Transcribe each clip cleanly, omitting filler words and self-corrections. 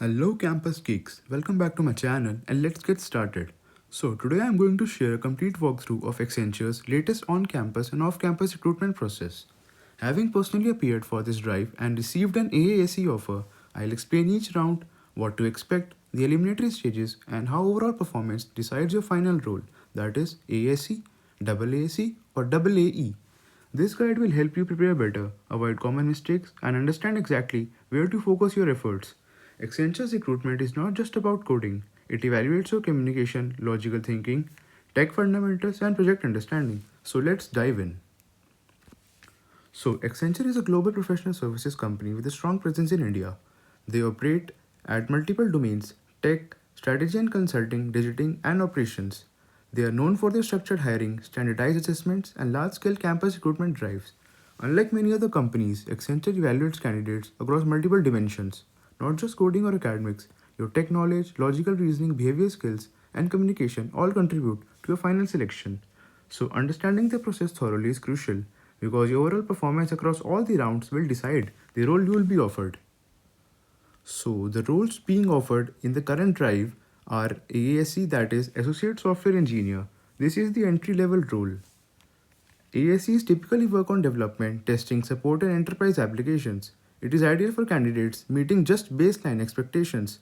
Hello campus geeks, welcome back to my channel and let's get started. So today I am going to share a complete walkthrough of Accenture's latest on-campus and off-campus recruitment process. Having personally appeared for this drive and received an AASE offer, I'll explain each round, what to expect, the eliminatory stages and how overall performance decides your final role, that is AASE, AASE or AAE. This guide will help you prepare better, avoid common mistakes, and understand exactly where to focus your efforts. Accenture's recruitment is not just about coding, it evaluates your communication, logical thinking, tech fundamentals, and project understanding. So let's dive in. So, Accenture is a global professional services company with a strong presence in India. They operate at multiple domains: tech, strategy and consulting, digital, and operations. They are known for their structured hiring, standardized assessments, and large scale campus recruitment drives. Unlike many other companies, Accenture evaluates candidates across multiple dimensions, not just coding or academics. Your tech knowledge, logical reasoning, behavior skills, and communication all contribute to your final selection. So, understanding the process thoroughly is crucial because your overall performance across all the rounds will decide the role you will be offered. So, the roles being offered in the current drive are AASE, that is Associate Software Engineer. This is the entry level role. AASEs typically work on development, testing, support, and enterprise applications. It is ideal for candidates meeting just baseline expectations.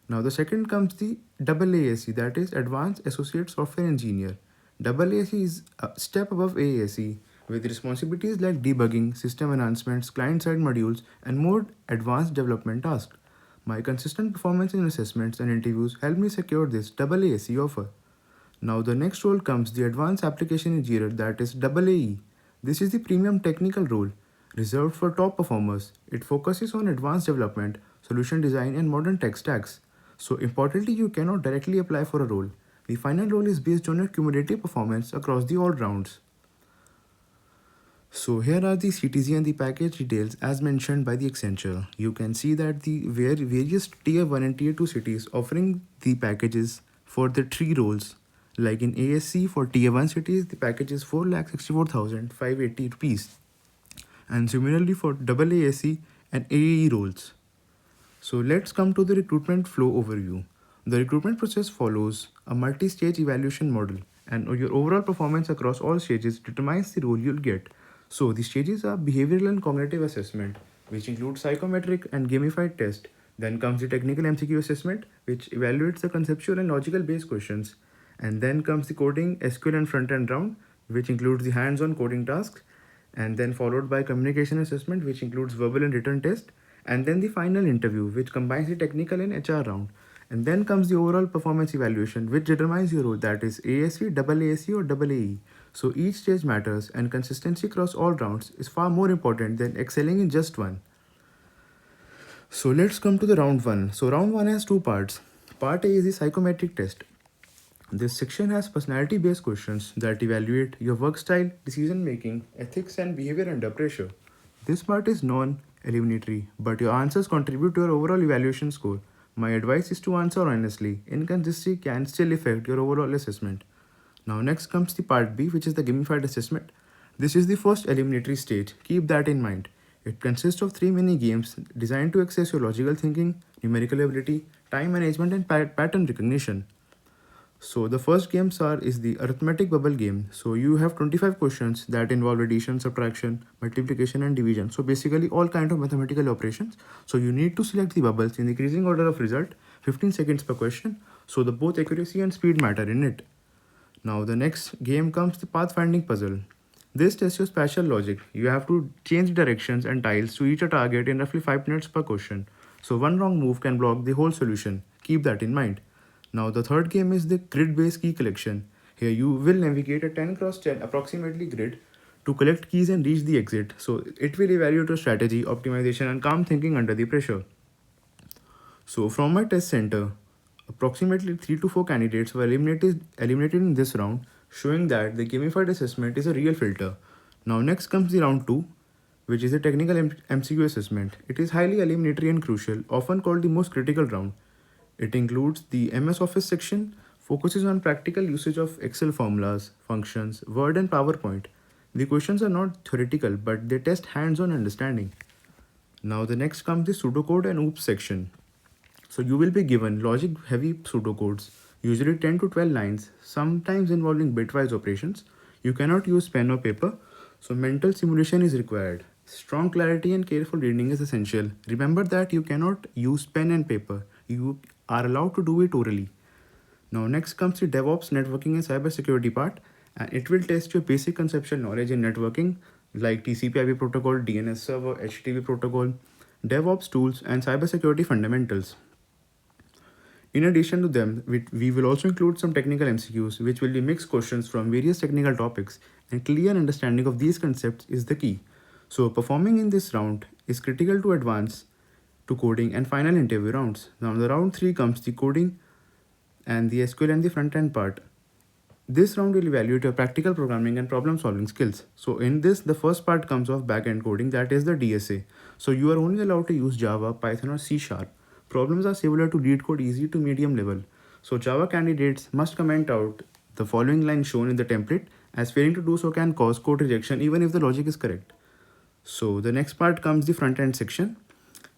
Now, the second comes the AASE, that is Advanced Associate Software Engineer. AASE is a step above AASE with responsibilities like debugging, system enhancements, client side modules, and more advanced development tasks. My consistent performance in assessments and interviews helped me secure this AASE offer. Now the next role comes the Advanced Application Engineer, that is AAE. This is the premium technical role reserved for top performers. It focuses on advanced development, solution design and modern tech stacks. So importantly, you cannot directly apply for a role. The final role is based on your cumulative performance across the all rounds. So here are the CTZ and the package details as mentioned by the Accenture. You can see that the various tier 1 and tier 2 cities offering the packages for the three roles. Like in ASC for tier 1 cities, the package is 4,64,580 rupees. And similarly for AASE and AAE roles. So let's come to the recruitment flow overview. The recruitment process follows a multi-stage evaluation model and your overall performance across all stages determines the role you'll get. So the stages are behavioral and cognitive assessment, which includes psychometric and gamified test. Then comes the technical MCQ assessment, which evaluates the conceptual and logical based questions. And then comes the coding, SQL and front-end round, which includes the hands-on coding tasks. And then followed by communication assessment, which includes verbal and written test. And then the final interview, which combines the technical and HR round. And then comes the overall performance evaluation, which determines your role, that is ASE, AASE or AAE. So each stage matters and consistency across all rounds is far more important than excelling in just one. So let's come to the round 1. So round 1 has two parts. Part A is the psychometric test. This section has personality based questions that evaluate your work style, decision making, ethics, and behavior under pressure. This part is non eliminatory, but your answers contribute to your overall evaluation score. My advice is to answer honestly. Inconsistency can still affect your overall assessment. Now, next comes the part B, which is the gamified assessment. This is the first eliminatory stage. Keep that in mind. It consists of 3 mini games designed to assess your logical thinking, numerical ability, time management, and pattern recognition. So the first games is the arithmetic bubble game. So you have 25 questions that involve addition, subtraction, multiplication and division. So basically all kind of mathematical operations. So you need to select the bubbles in decreasing order of result, 15 seconds per question. So the both accuracy and speed matter in it. Now the next game comes the pathfinding puzzle. This tests your spatial logic. You have to change directions and tiles to reach a target in roughly 5 minutes per question. So one wrong move can block the whole solution. Keep that in mind. Now the third game is the grid-based key collection. Here you will navigate a 10 cross 10 approximately grid to collect keys and reach the exit. So it will evaluate your strategy, optimization and calm thinking under the pressure. So from my test center, approximately 3 to 4 candidates were eliminated in this round, showing that the gamified assessment is a real filter. Now next comes the round 2, which is a technical MCQ assessment. It is highly eliminatory and crucial, often called the most critical round. It includes the MS Office section, focuses on practical usage of Excel formulas, functions, Word and PowerPoint. The questions are not theoretical, but they test hands-on understanding. Now the next comes the pseudocode and OOPS section. So you will be given logic heavy pseudocodes, usually 10 to 12 lines, sometimes involving bitwise operations. You cannot use pen or paper, so mental simulation is required. Strong clarity and careful reading is essential. Remember that you cannot use pen and paper. You are allowed to do it orally. Now next comes the DevOps, networking and cybersecurity part, and it will test your basic conceptual knowledge in networking like TCP/IP protocol, DNS server, HTTP protocol, DevOps tools and cybersecurity fundamentals. In addition to them, we will also include some technical MCQs, which will be mixed questions from various technical topics, and clear understanding of these concepts is the key. So performing in this round is critical to advance to coding and final interview rounds. Now the round 3 comes the coding and the SQL and the front end part. This round will evaluate your practical programming and problem solving skills. So in this, the first part comes of back-end coding, that is the DSA. So you are only allowed to use Java, Python or C Sharp. Problems are similar to lead code easy to medium level. So Java candidates must comment out the following line shown in the template, as failing to do so can cause code rejection even if the logic is correct. So the next part comes the front end section.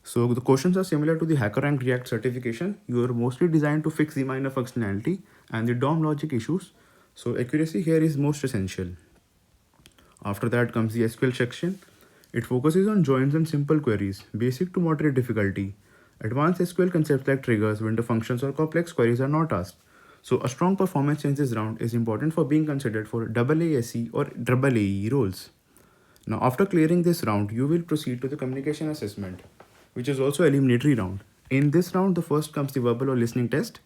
So the questions are similar to the HackerRank React certification. You are mostly designed to fix the minor functionality and the DOM logic issues. So accuracy here is most essential. After that comes the SQL section. It focuses on joins and simple queries, basic to moderate difficulty. Advanced SQL concepts like triggers, window functions or complex queries are not asked. So a strong performance in this round is important for being considered for AASE or AAE roles. Now after clearing this round, you will proceed to the communication assessment, which is also eliminatory round. In this round, the first comes the verbal or listening test,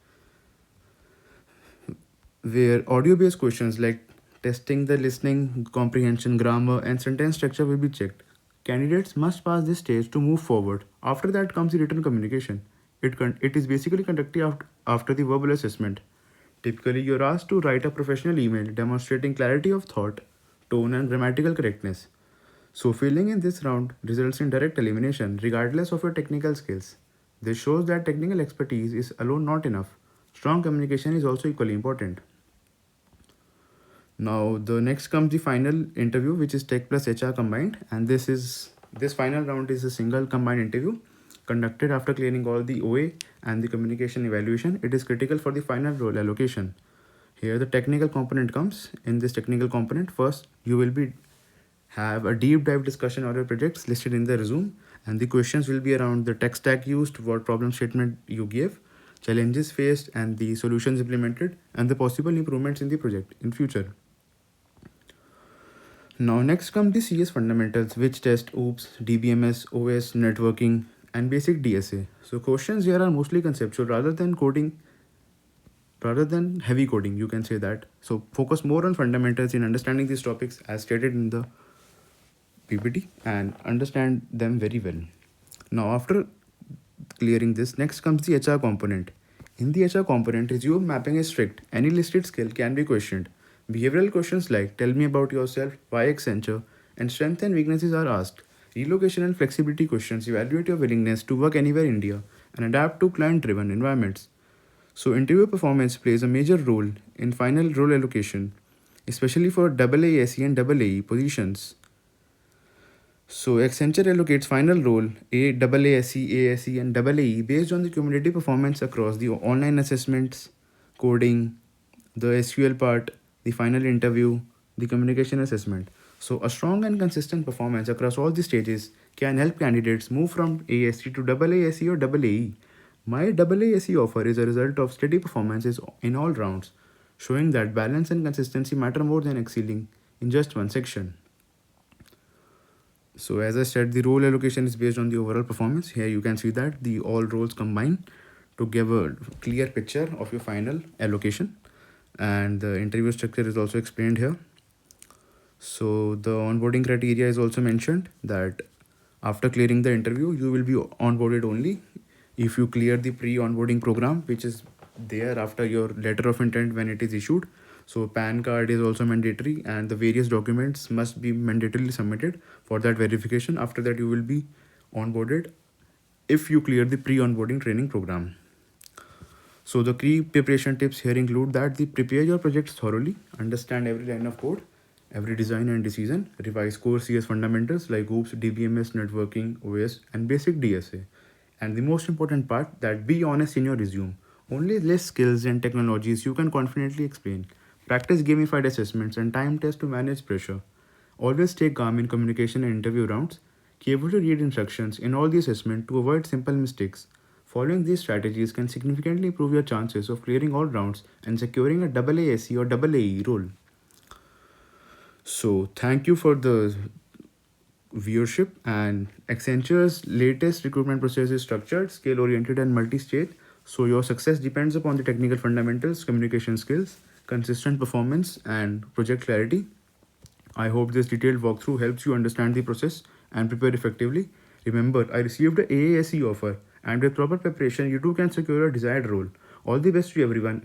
where audio-based questions like testing the listening, comprehension, grammar, and sentence structure will be checked. Candidates must pass this stage to move forward. After that comes the written communication. It is basically conducted after the verbal assessment. Typically, you're asked to write a professional email demonstrating clarity of thought, tone, and grammatical correctness. So failing in this round results in direct elimination regardless of your technical skills. This shows that technical expertise is alone not enough. Strong communication is also equally important. Now the next comes the final interview, which is tech plus HR combined, and this final round is a single combined interview conducted after clearing all the OA and the communication evaluation. It is critical for the final role allocation. Here the technical component comes. In this technical component, first you will be have a deep dive discussion on your projects listed in the resume, and the questions will be around the tech stack used, what problem statement you gave, challenges faced and the solutions implemented, and the possible improvements in the project in future. Now next come the CS fundamentals, which test OOPS, DBMS, OS, networking, and basic DSA. So questions here are mostly conceptual rather than heavy coding, you can say that. So focus more on fundamentals in understanding these topics as stated in the PPT and understand them very well. Now after clearing this, next comes the HR component. In the HR component, resume mapping is strict. Any listed skill can be questioned. Behavioral questions like tell me about yourself, why Accenture, and strengths and weaknesses are asked. Relocation and flexibility questions evaluate your willingness to work anywhere in India and adapt to client-driven environments. So interview performance plays a major role in final role allocation, especially for AASE and AAE positions. So Accenture allocates final role AASE, AASE, and AAE based on the cumulative performance across the online assessments, coding, the SQL part, the final interview, the communication assessment. So a strong and consistent performance across all the stages can help candidates move from ASE to AASE or AAE. My AASE offer is a result of steady performances in all rounds, showing that balance and consistency matter more than excelling in just one section. So as I said, the role allocation is based on the overall performance. Here you can see that the all roles combine to give a clear picture of your final allocation, and the interview structure is also explained here. So the onboarding criteria is also mentioned, that after clearing the interview you will be onboarded only if you clear the pre-onboarding program, which is there after your letter of intent when it is issued. So PAN card is also mandatory, and the various documents must be mandatorily submitted for that verification. After that you will be onboarded if you clear the pre-onboarding training program. So the key preparation tips here include that prepare your projects thoroughly, understand every line of code, every design and decision, revise core CS fundamentals like OOPS, DBMS, networking, OS, and basic DSA. And the most important part, that be honest in your resume. Only list skills and technologies you can confidently explain. Practice gamified assessments and time tests to manage pressure. Always stay calm in communication and interview rounds. Carefully read instructions in all the assessment to avoid simple mistakes. Following these strategies can significantly improve your chances of clearing all rounds and securing a AASE or AAE role. So, thank you for the viewership, and Accenture's latest recruitment process is structured, scale oriented, and multi stage. So, your success depends upon the technical fundamentals, communication skills, consistent performance, and project clarity. I hope this detailed walkthrough helps you understand the process and prepare effectively. Remember, I received a AASE offer, and with proper preparation, you too can secure a desired role. All the best to everyone.